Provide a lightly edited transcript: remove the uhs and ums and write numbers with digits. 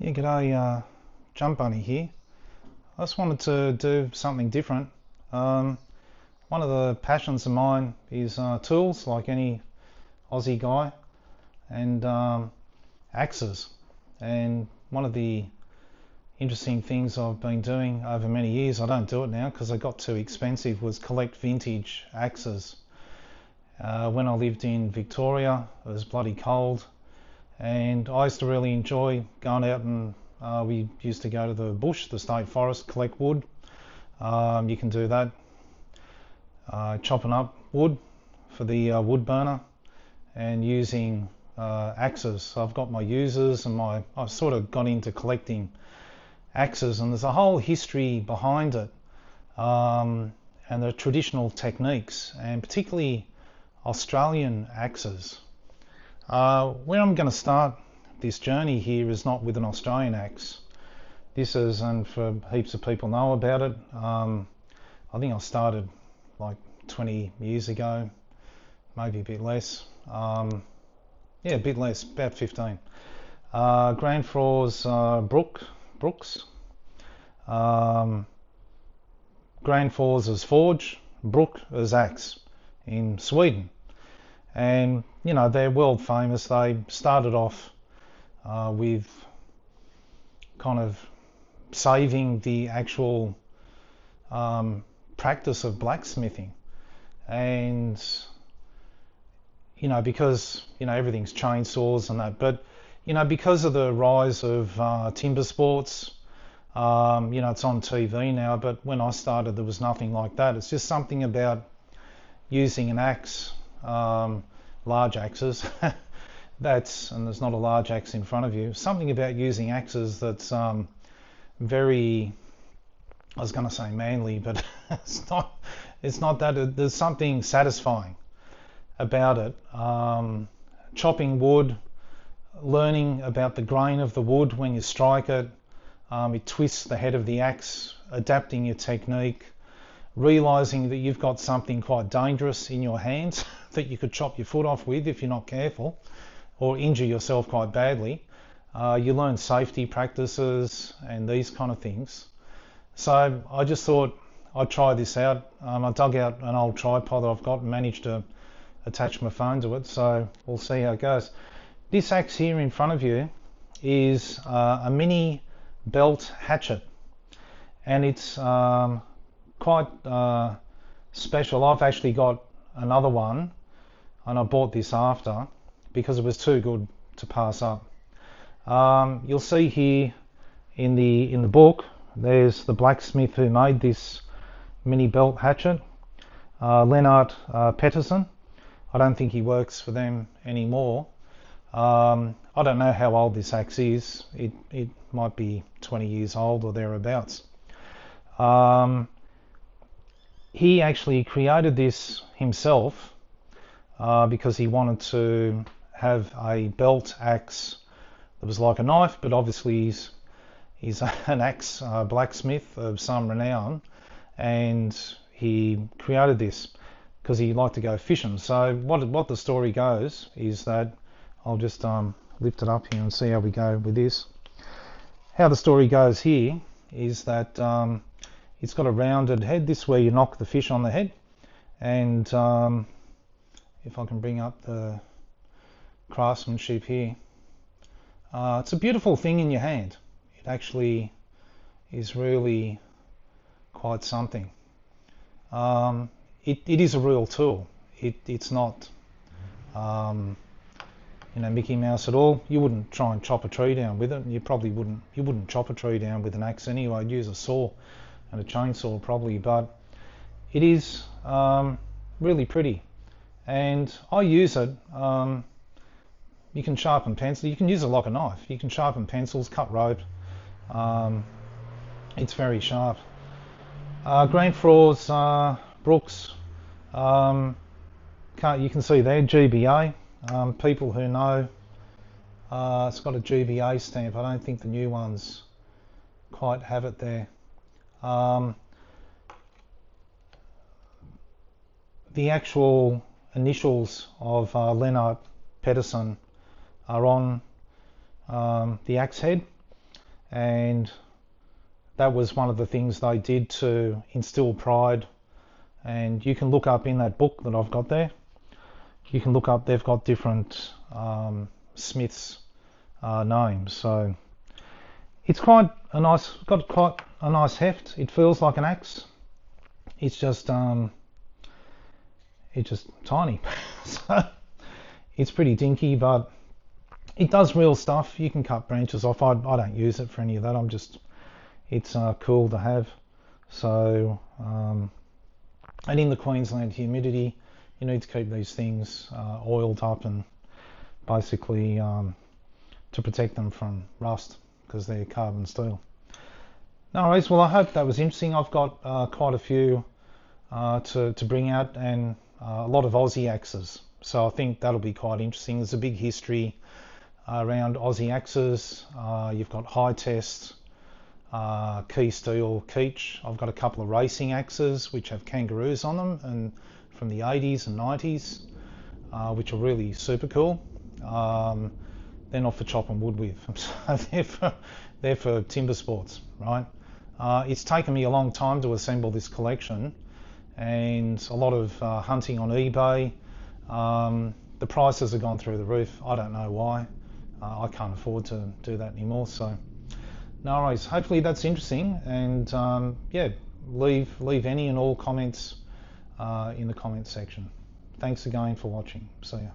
Yeah, g'day, Jump Bunny here. I just wanted to do something different. Um, One of the passions of mine is tools, like any Aussie guy, and axes. And one of the interesting things I've been doing over many years, I don't do it now because they got too expensive, was collect vintage axes. When I lived in Victoria, it was bloody cold, and I used to really enjoy going out and we used to go to the bush, the state forest, collect wood. You can do that, chopping up wood for the wood burner and using axes. So I've got my users and I've sort of got into collecting axes, and there's a whole history behind it, and the traditional techniques, and particularly Australian axes. Where I'm going to start this journey here is not with an Australian axe. This is, and for heaps of people know about it, I think I started like 20 years ago, maybe a bit less. Yeah, a bit less, about 15. Grandfrau's Brooks. Grandfrau's is forge, Brook is axe in Sweden. And you know, they're world famous. They started off with kind of saving the actual practice of blacksmithing, and you know, because you know everything's chainsaws and that, but you know, because of the rise of timber sports, you know, it's on TV now, but when I started there was nothing like that. It's just something about using an axe, large axes, and there's not a large axe in front of you, something about using axes that's very, I was going to say manly, but it's not that. There's something satisfying about it. Chopping wood, learning about the grain of the wood when you strike it, it twists the head of the axe, adapting your technique, realizing that you've got something quite dangerous in your hands that you could chop your foot off with if you're not careful, or injure yourself quite badly. You learn safety practices and these kind of things. So I just thought I'd try this out. I dug out an old tripod that I've got and managed to attach my phone to it, so we'll see how it goes. This axe here in front of you is a mini belt hatchet, and it's quite special. I've actually got another one, and I bought this after because it was too good to pass up. You'll see here in the book, there's the blacksmith who made this mini belt hatchet, Lennart Pettersen. I don't think he works for them anymore. I don't know how old this axe is. It might be 20 years old or thereabouts. He actually created this himself because he wanted to have a belt axe that was like a knife, but obviously he's an axe blacksmith of some renown, and he created this because he liked to go fishing. So what the story goes is that, I'll just lift it up here and see how we go with this. How the story goes here is that it's got a rounded head. This is where you knock the fish on the head, and if I can bring up the craftsmanship here, it's a beautiful thing in your hand. It actually is really quite something. It is a real tool. It's not you know, Mickey Mouse at all. You wouldn't try and chop a tree down with it. You probably wouldn't. You wouldn't chop a tree down with an axe anyway. You'd use a saw and a chainsaw probably, but it is really pretty, and I use it. You can sharpen pencils. You can use it like a knife. You can sharpen pencils, cut rope. It's very sharp. Grandfrau's Brooks. You can see there GBA. People who know, it's got a GBA stamp. I don't think the new ones quite have it there. The actual initials of Lennart Pettersen are on the axe head. and that was one of the things they did to instill pride. And you can look up in that book that I've got there, you can look up, they've got different smiths names. So it's got quite a nice heft. It feels like an axe. It's just tiny. So it's pretty dinky, but it does real stuff. You can cut branches off. I don't use it for any of that. It's cool to have. So and in the Queensland humidity, you need to keep these things oiled up and basically to protect them from rust, because they're carbon steel. No worries. Well, I hope that was interesting. I've got quite a few to bring out, and a lot of Aussie axes. So I think that'll be quite interesting. There's a big history around Aussie axes. You've got high test, key steel, Keech. I've got a couple of racing axes which have kangaroos on them, and from the 80s and 90s, which are really super cool. They're not for chopping wood with, so they're for timber sports, right? It's taken me a long time to assemble this collection, and a lot of hunting on eBay. The prices have gone through the roof. I don't know why. I can't afford to do that anymore. So no worries. Hopefully that's interesting, and yeah, leave any and all comments in the comments section. Thanks again for watching. See ya.